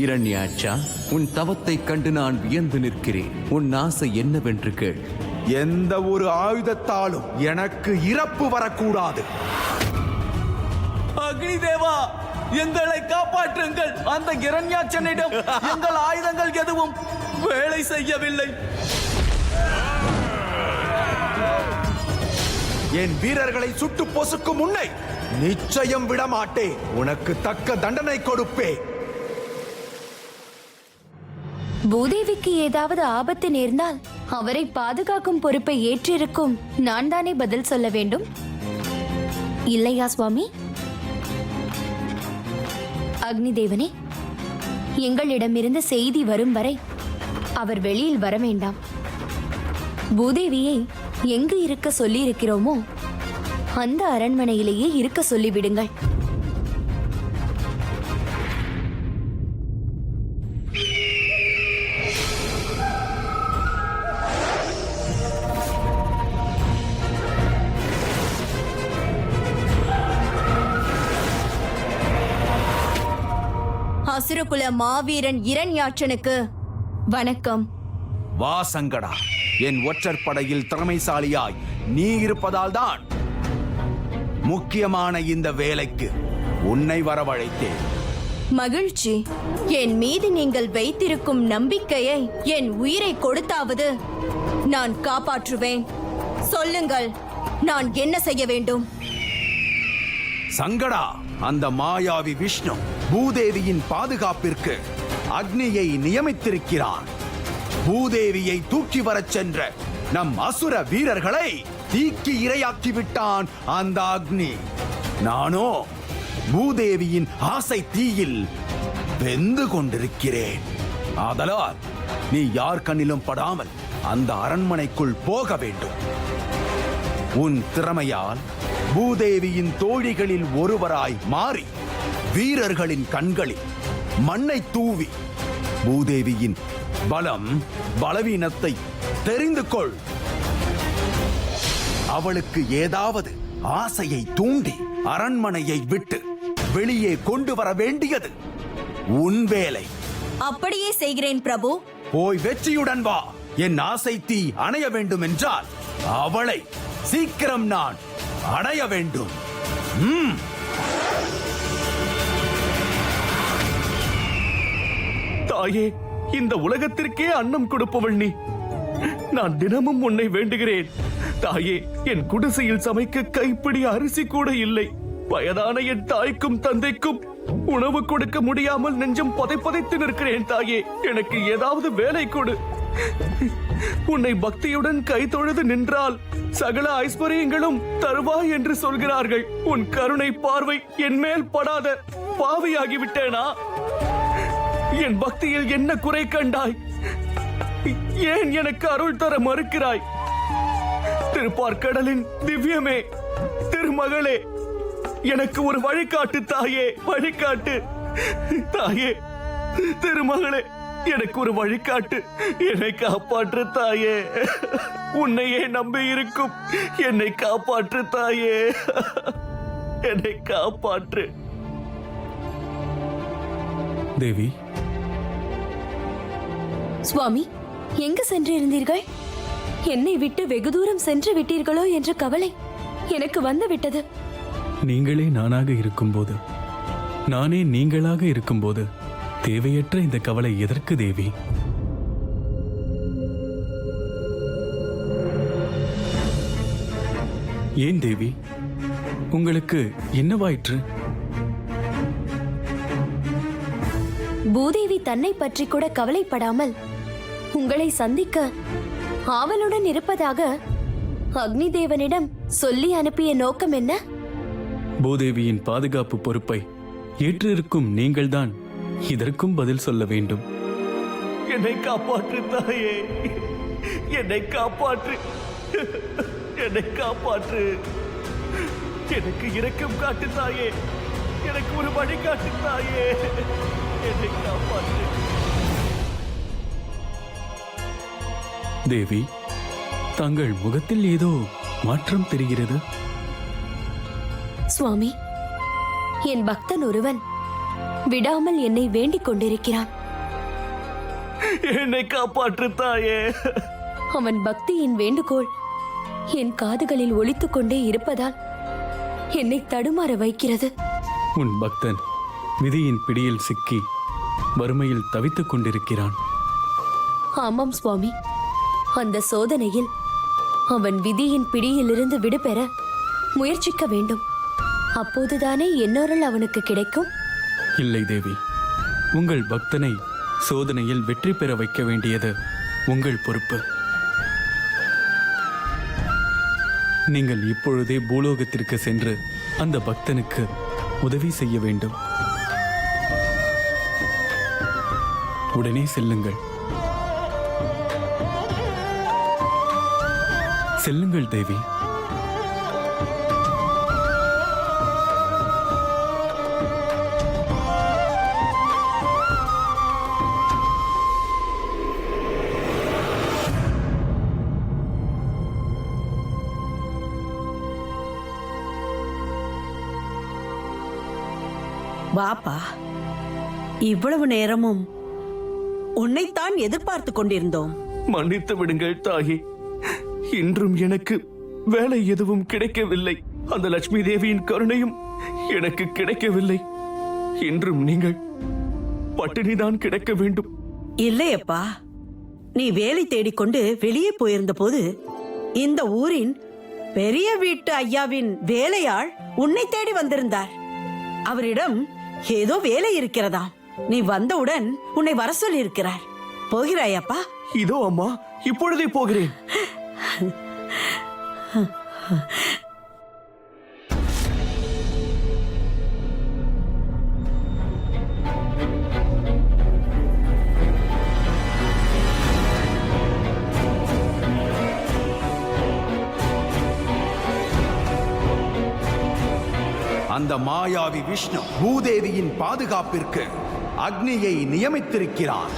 இரண்யாட்சா, உன் தவத்தை கண்டு நான் வியந்து நிற்கிறேன். உன் ஆசை என்னவென்று கேள். எந்த ஒரு ஆயுதத்தாலும் எனக்கு இறப்பு வரக்கூடாது. அக்னி தேவா, எங்களை காப்பாற்றுங்கள். அந்த இரண்யாட்சனிடம் எங்கள் ஆயுதங்கள் எதுவும் வேலை செய்யவில்லை. என் வீரர்களை சுட்டு பொசுக்கும் உன்னை நிச்சயம் விடமாட்டேன். உனக்கு தக்க தண்டனை கொடுப்பேன். பூதேவிக்கு ஏதாவது ஆபத்து நேர்ந்தால் அவரை பாதுகாக்கும் பொறுப்பை ஏற்றிருக்கும் நான் தானே பதில் சொல்ல வேண்டும், இல்லையா சுவாமி? அக்னி தேவனே, எங்களிடமிருந்து செய்தி வரும் வரை அவர் வெளியில் வர வேண்டாம். பூதேவியை எங்கு இருக்க சொல்லியிருக்கிறோமோ அந்த அரண்மனையிலேயே இருக்க சொல்லிவிடுங்கள். அசுரகுல மாவீரன் இரண்யாட்சனுக்கு வணக்கம். வா சங்கடா, என் ஒற்றற்படையில் திறமைசாலியாய் நீ இருப்பதால் தான் முக்கியமான இந்த வேலைக்கு உன்னை வரவழைத்தேன். மகிழ்ச்சி. என் மீது நீங்கள் வைத்திருக்கும் நம்பிக்கையை என் உயிரை கொடுத்தாவது நான் காப்பாற்றுவேன். சொல்லுங்கள், நான் என்ன செய்ய வேண்டும்? சங்கடா, அந்த மாயாவி விஷ்ணு பூதேவியின் பாதுகாப்பிற்கு அக்னியை நியமித்திருக்கிறான். பூதேவியை தூக்கி வரச் சென்ற நம் அசுர வீரர்களை தீக்கி இரையாக்கி விட்டான் அந்த அக்னி. நானோ பூதேவியின் ஆசை தீயில் வெந்து கொண்டிருக்கிறேன். ஆதலால் நீ யார் கண்ணிலும் படாமல் அந்த அரண்மனைக்குள் போக வேண்டும். உன் திறமையால் பூதேவியின் தோழிகளில் ஒருவராய் மாறி வீரர்களின் கண்களில் மண்ணை தூவி பூதேவியின் பலம் பலவீனத்தை தெரிந்து கொள். அவளுக்கு ஏதாவது ஆசையை தூண்டி அரண்மனையை விட்டு வெளியே கொண்டு வர வேண்டியது உன் வேலை. அப்படியே செய்கிறேன் பிரபு. போய் வெற்றியுடன் வா. என் ஆசை தீ அணைய வேண்டும் என்றால் அவளை சீக்கிரம் நான் அடைய வேண்டும். தாயே, இந்த உலகத்திற்கே அன்னம் கொடுப்பவள் நீ. நான் தினமும் உன்னை வேண்டுகிறேன். தாயே, என் குடிசையில் சமைக்க கைப்பிடி அரிசி கூட இல்லை. வயதான என் தாய்க்கும் தந்தைக்கும் உணவு கொடுக்க முடியாமல் நெஞ்சம் புதைத்து நிற்கிறேன். தாயே, எனக்கு ஏதாவது வேலை கொடு. உன்னை பக்தியுடன் கை தொழுது நின்றால் சகல ஐஸ்வர்யங்களும் தருவாய் என்று சொல்கிறார்கள். உன் கருணை பார்வை என் மேல் படாத பாவியாகிவிட்டேனா? என் பக்தியில் என்ன குறை கண்டாய்? ஏன் எனக்கு அருள் தர மறுக்கிறாய்? திருப்பார்க்கடலின் திவ்யமே, திருமகளே, எனக்கு ஒரு வழிகாட்டு தாயே, வழிகாட்டு தாயே. திருமகளே, எனக்கு ஒரு வழிகாட்டு, என்னை காப்பாற்று தாயே. உன்னையே நம்பி இருக்கும் என்னை காப்பாற்று தாயே, என்னை காப்பாற்று. தேவி. சுவாமி, எங்கு சென்று இருந்தீர்கள்? என்னை விட்டு வெகு தூரம் சென்று விட்டீர்களோ என்ற கவலை எனக்கு வந்து விட்டது. நீங்களே நானாக இருக்கும்போது, நானே நீங்களாக இருக்கும்போது தேவையற்ற இந்த கவலை எதற்கு தேவி? ஏன் தேவி, உங்களுக்கு என்னவாயிற்று? பூதேவி தன்னை பற்றி கூட கவலைப்படாமல் உங்களை சந்திக்க ஆவலுடன் இருப்பதாக அக்னி தேவனிடம் சொல்லி அனுப்பிய நோக்கம் என்ன? பூதேவியின் பாதுகாப்பு பொறுப்பை ஏற்றிருக்கும் நீங்கள்தான் இதற்கும் பதில் சொல்ல வேண்டும். என்னை காப்பாற்று தாயே, என்னை காப்பாற்று, என்னை காப்பாற்று. எனக்கு இரக்கம் காட்டு தாயே, எனக்கு ஒரு வழி காட்டு தாயே, என்னை காப்பாற்று. தேவி, தங்கள் முகத்தில் ஏதோ மாற்றம் தெரிகிறது. சுவாமி, என் பக்தன் ஒருவன் விடாமல் என்னை வேண்டிக் கொண்டிருக்கிறான். என்னை காப்பாற்று தாயே. அவன் பக்தியின் வேண்டுகோள் என் காதுகளில் ஒலித்துக் கொண்டே இருப்பதால் என்னை தடுமாற வைக்கிறது. உன் பக்தன் விதியின் பிடியில் சிக்கி வறுமையில் தவித்துக் கொண்டிருக்கிறான். ஆமாம் சுவாமி, அந்த சோதனையில் அவன் விதியின் பிடியிலிருந்து விடுபெற முயற்சிக்க வேண்டும். அப்போதுதானே என்னொருள் அவனுக்கு கிடைக்கும். இல்லை தேவி, உங்கள் பக்தனை சோதனையில் வெற்றி பெற வைக்க வேண்டியது உங்கள் பொறுப்பு. நீங்கள் இப்பொழுதே பூலோகத்திற்கு சென்று அந்த பக்தனுக்கு உதவி செய்ய வேண்டும். உடனே செல்லுங்கள். செல்லுங்கள் தேவி. வாப்பா, இவ்வளவு நேரமும் உன்னைத்தான் எதிர்பார்த்து கொண்டிருந்தோம். மன்னித்து விடுங்கள் தாயே. இன்றும் எனக்கு வேலை எதுவும் கிடைக்கவில்லை. அந்த லட்சுமி தேவியின் கருணையும் எனக்கு கிடைக்கவில்லை. இன்றும் நீங்கள் பட்டினிதான் கிடக்க வேண்டும். இல்லையப்பா, நீ வேலை தேடிக்கொண்டு வெளியே போயிருந்த போது இந்த ஊரின் பெரிய வீட்டு ஐயாவின் வேலையாள் உன்னை தேடி வந்திருந்தார். அவரிடம் ஏதோ வேலை இருக்கிறதா. நீ வந்தவுடன் உன்னை வர சொல்லி இருக்கிறார். போகிறாயப்பா? இதோ அம்மா, இப்பொழுதே போகிறேன். அந்த மாயாவி விஷ்ணு பூதேவியின் பாதுகாப்பிற்கு அக்னியை நியமித்திருக்கிறான்.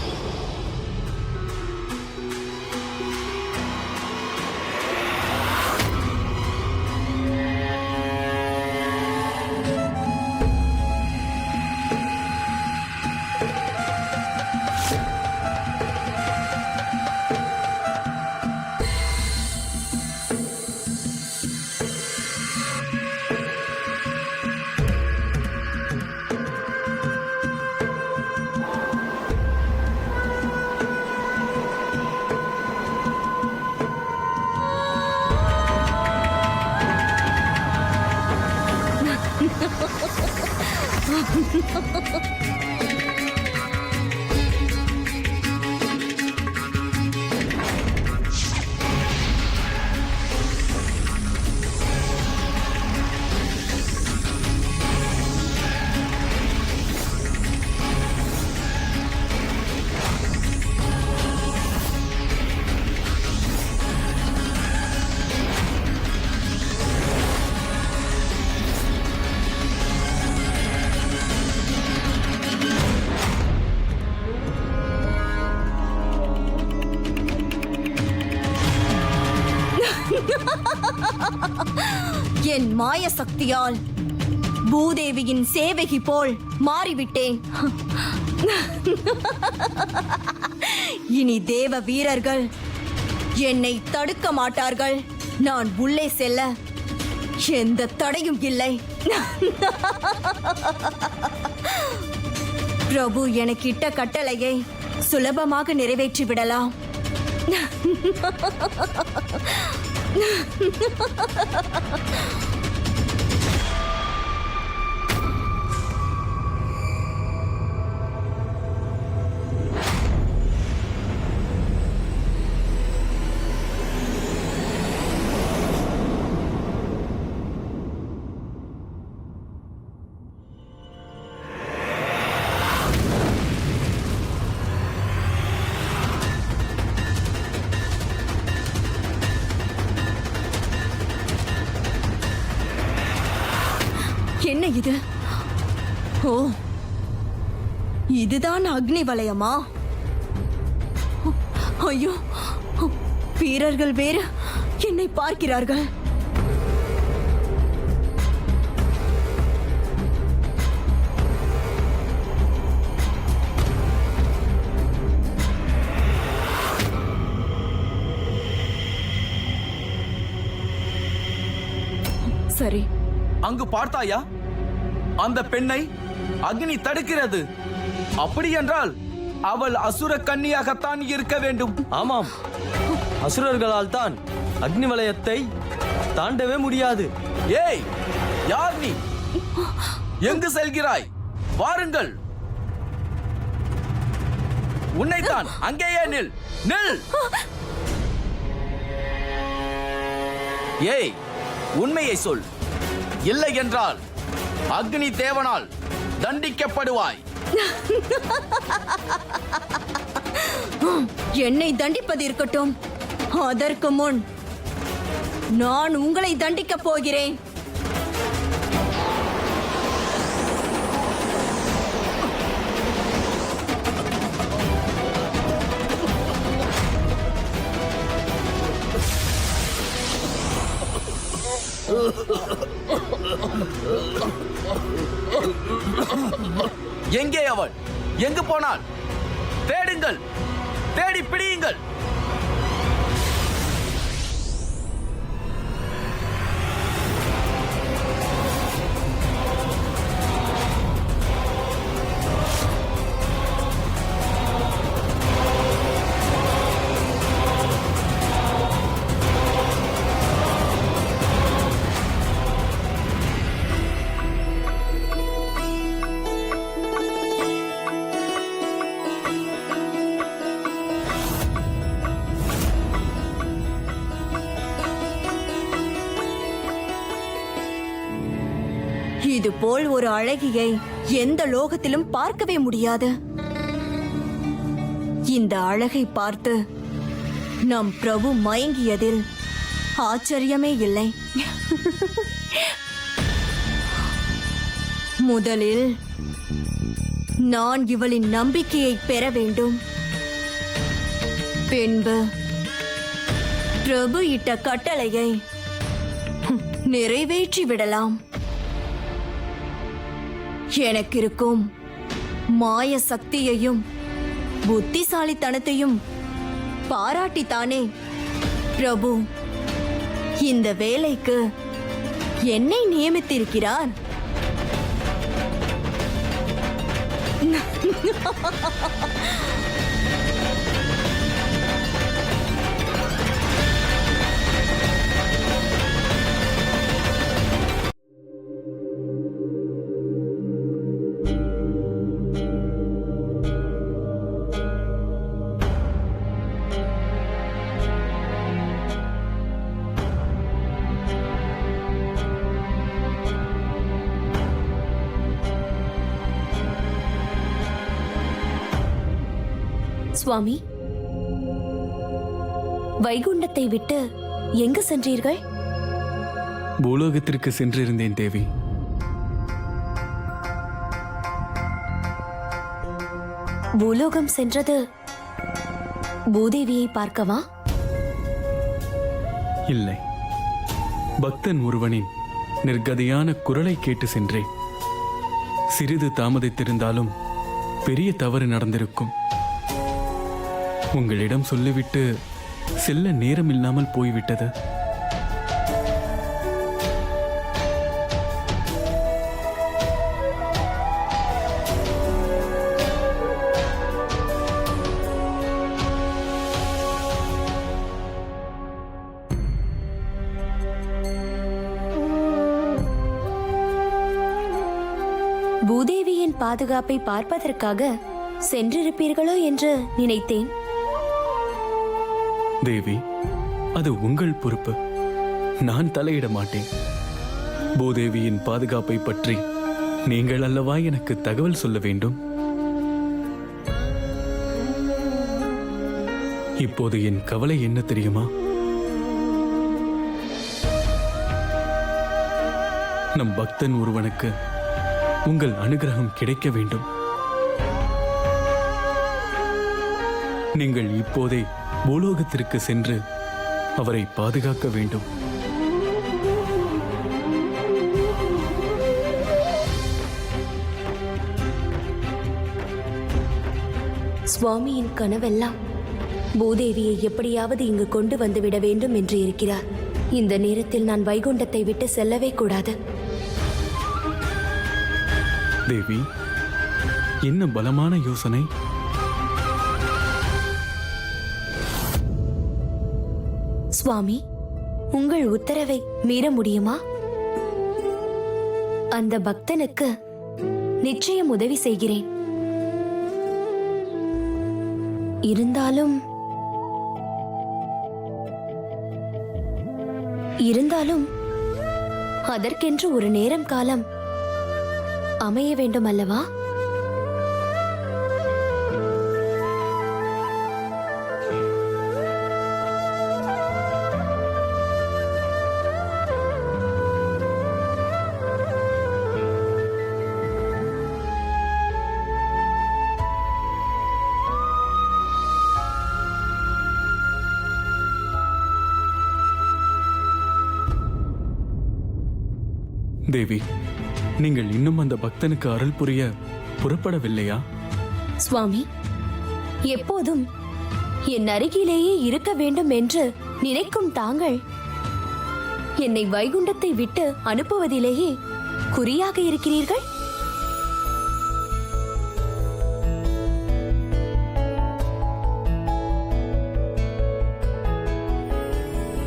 என் மாய சக்தியால் பூதேவியின் சேவகி போல் மாறிவிட்டேன். இனி தேவ வீரர்கள் என்னை தடுக்க மாட்டார்கள். நான் உள்ளே செல்ல எந்த தடையும் இல்லை. பிரபு எனக்கு இட்ட கட்டளையை சுலபமாக நிறைவேற்றி விடலாம். என்ன இது? ஓ, இதுதான் அக்னி வலயமா? ஐயோ, வீரர்கள் வேறு என்னை பார்க்கிறார்கள். சரி. அங்கு பார்த்தாயா? அந்த பெண்ணை அக்னி தடுக்கிறது. அப்படி என்றால் அவள் அசுர கன்னியாகத்தான் இருக்க வேண்டும். ஆமாம், அசுரர்களால் தான் அக்னி வலயத்தை தாண்டவே முடியாது. ஏய், யார் நீ? எங்கு செல்கிறாய்? வாருங்கள். உன்னைத்தான். அங்கேயே நில், நில். ஏய், உண்மையை சொல். இல்லை என்றால் அக்னி தேவனால் தண்டிக்கப்படுவாய். என்னை தண்டிப்பது இருக்கட்டும், அதற்கு முன் நான் உங்களை தண்டிக்கப் போகிறேன். எங்கே அவள்? எங்கு போனாள்? தேடுங்கள், தேடி பிடியுங்கள். இது போல் ஒரு அழகியை எந்த லோகத்திலும் பார்க்கவே முடியாது. இந்த அழகை பார்த்து நம் பிரபு மயங்கியதில் ஆச்சரியமே இல்லை. முதலில் நான் இவளின் நம்பிக்கையை பெற வேண்டும். பின்பு பிரபு இட்ட கட்டளையை நிறைவேற்றி விடலாம். எனக்கு இருக்கும் மாய சக்தியையும் புத்திசாலித்தனத்தையும் பாராட்டித்தானே பிரபு இந்த வேலைக்கு என்னை நியமித்திருக்கிறார். சுவாமி, வைகுண்டத்தை விட்டு எங்கு சென்றீர்கள்? பூலோகத்திற்கு சென்றிருந்தேன் தேவி. பூலோகம் சென்றது பூதேவியை பார்க்கவா? இல்லை, பக்தன் ஒருவனின் நிர்கதியான குரலை கேட்டு சென்றேன். சிறிது தாமதித்திருந்தாலும் பெரிய தவறு நடந்திருக்கும். உங்களிடம் சொல்லிவிட்டு செல்ல நேரமில்லாமல் போய்விட்டது. பூதேவியின் பாதுகாப்பை பார்ப்பதற்காக சென்றிருப்பீர்களோ என்று நினைத்தேன். தேவி, அது உங்கள் பொறுப்பு. நான் தலையிட மாட்டேன். பூதேவியின் பாதுகாப்பை பற்றி நீங்கள் அல்லவா எனக்கு தகவல் சொல்ல வேண்டும். இப்போது என் கவலை என்ன தெரியுமா? நம் பக்தன் ஒருவனுக்கு உங்கள் அனுகிரகம் கிடைக்க வேண்டும். நீங்கள் இப்போதே பூலோகத்திற்கு சென்று அவரை பாதுகாக்க வேண்டும். சுவாமியின் கனவெல்லாம் பூதேவியை எப்படியாவது இங்கு கொண்டு வந்துவிட வேண்டும் என்று இருக்கிறார். இந்த நேரத்தில் நான் வைகுண்டத்தை விட்டு செல்லவே கூடாது. தேவி, என்ன பலமான யோசனை! சுவாமி, உங்கள் உத்தரவை மீற முடியுமா? அந்த பக்தனுக்கு நிச்சயம் உதவி செய்கிறேன். இருந்தாலும் அதற்கென்று ஒரு நேரம் காலம் அமைய வேண்டும் அல்லவா? தேவி, நீங்கள் இன்னும் அந்த பக்தனுக்கு அருள் புரிய புறப்படவில்லையா? சுவாமி, எப்போதும் என் அருகிலேயே இருக்க வேண்டும் என்று நினைக்கும் தாங்கள் என்னை வைகுண்டத்தை விட்டு அனுப்புவதிலேயே குறியாக இருக்கிறீர்கள்.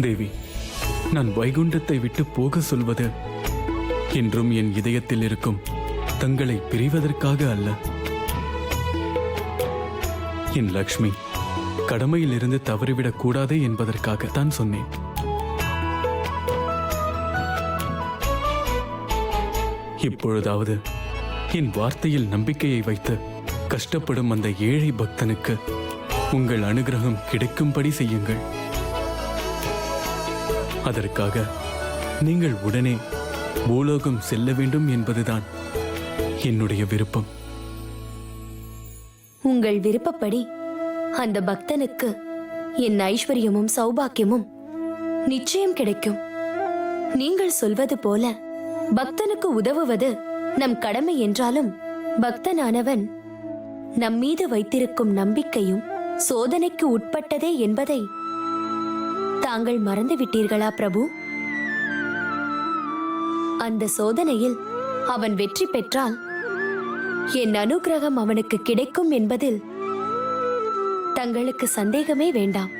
தேவி, நான் வைகுண்டத்தை விட்டு போக சொல்வது என்றும் என் இதயத்தில் இருக்கும் தங்களை பிரிவதற்காக அல்ல. என் லக்ஷ்மி கடமையிலிருந்து தவறிவிடக் கூடாது என்பதற்காகத்தான் சொன்னேன். இப்பொழுதாவது என் வார்த்தையில் நம்பிக்கையை வைத்து கஷ்டப்படும் அந்த ஏழை பக்தனுக்கு உங்கள் அனுகிரகம் கிடைக்கும்படி செய்யுங்கள். அதற்காக நீங்கள் உடனே பூலோகம் செல்ல வேண்டும் என்பதுதான் என்னுடைய விருப்பம். உங்கள் விருப்பப்படி அந்த பக்தனுக்கு என் ஐஸ்வர்யமும் சௌபாக்கியமும் நிச்சயம் கிடைக்கும். நீங்கள் சொல்வது போல பக்தனுக்கு உதவுவது நம் கடமை என்றாலும் பக்தனானவன் நம் மீது வைத்திருக்கும் நம்பிக்கையும் சோதனைக்கு உட்பட்டதே என்பதை தாங்கள் மறந்துவிட்டீர்களா பிரபு? அந்த சோதனையில் அவன் வெற்றி பெற்றால் என் அனுகிரகம் அவனுக்கு கிடைக்கும் என்பதில் தங்களுக்கு சந்தேகமே வேண்டாம்.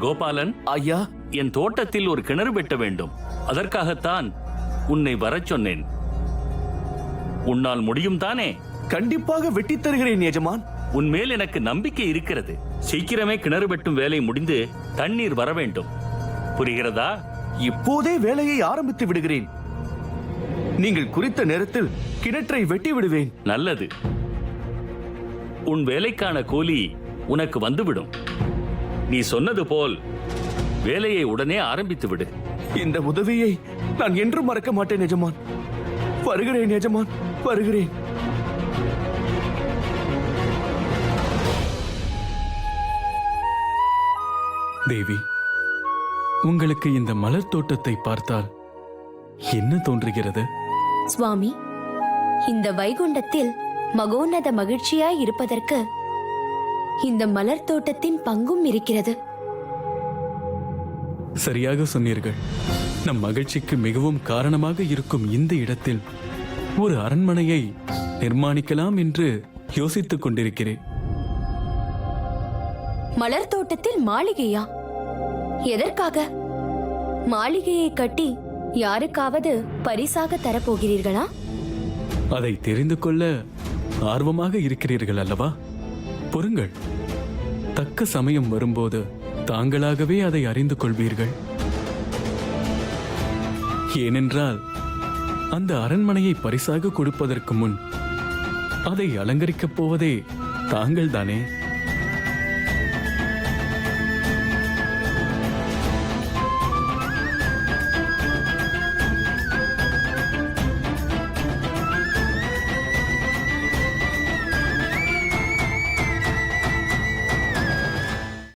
கோபாலன், ஐயா, என் தோட்டத்தில் ஒரு கிணறு வெட்ட வேண்டும். அதற்காகத்தான் உன்னை வரச் சொன்னேன். உன்னால் முடியும் தானே? கண்டிப்பாக வெட்டித் தருகிறேன் எஜமான். உன்மேல் எனக்கு நம்பிக்கை இருக்கிறது. சீக்கிரமே கிணறு வெட்டும் வேலை முடிந்து தண்ணீர் வர வேண்டும். புரிகிறதா? இப்போதே வேலையை ஆரம்பித்து விடுகிறேன். நீங்கள் குறித்த நேரத்தில் கிணற்றை வெட்டி விடுவேன். நல்லது. உன் வேலைக்கான கூலி உனக்கு வந்துவிடும். நீ சொன்னது போல் வேலையை உடனே ஆரம்பித்து விடு. இந்த உதவியை நான் என்றும் மறக்க மாட்டேன் எஜமான். வருகிறேன் எஜமான், வருகிறேன். தேவி, உங்களுக்கு இந்த மலர் தோட்டத்தை பார்த்தால் என்ன தோன்றுகிறது? சுவாமி, இந்த வைகுண்டத்தில் மகோன்னத மகிழ்ச்சியாய் இருப்பதற்கு இந்த மலர் தோட்டத்தின் பங்கும் இருக்கிறது. சரியாக சொன்னீர்கள். நம் மகிழ்ச்சிக்கு மிகவும் காரணமாக இருக்கும் இந்த இடத்தில் ஒரு அரண்மனையை நிர்மாணிக்கலாம் என்று யோசித்துக் கொண்டிருக்கிறேன். மலர் தோட்டத்தில் மாளிகையா? எதற்காக? மாளிகையை கட்டி யாருக்காவது பரிசாக தரப்போகிறீர்களா? அதை தெரிந்து கொள்ள ஆர்வமாக இருக்கிறீர்கள் அல்லவா? பொறுங்கள், தக்க சமயம் வரும்போது தாங்களாகவே அதை அறிந்து கொள்வீர்கள். ஏனென்றால் அந்த அரண்மனையை பரிசாக கொடுப்பதற்கு முன் அதை அலங்கரிக்கப் போவதே தாங்கள் தானே.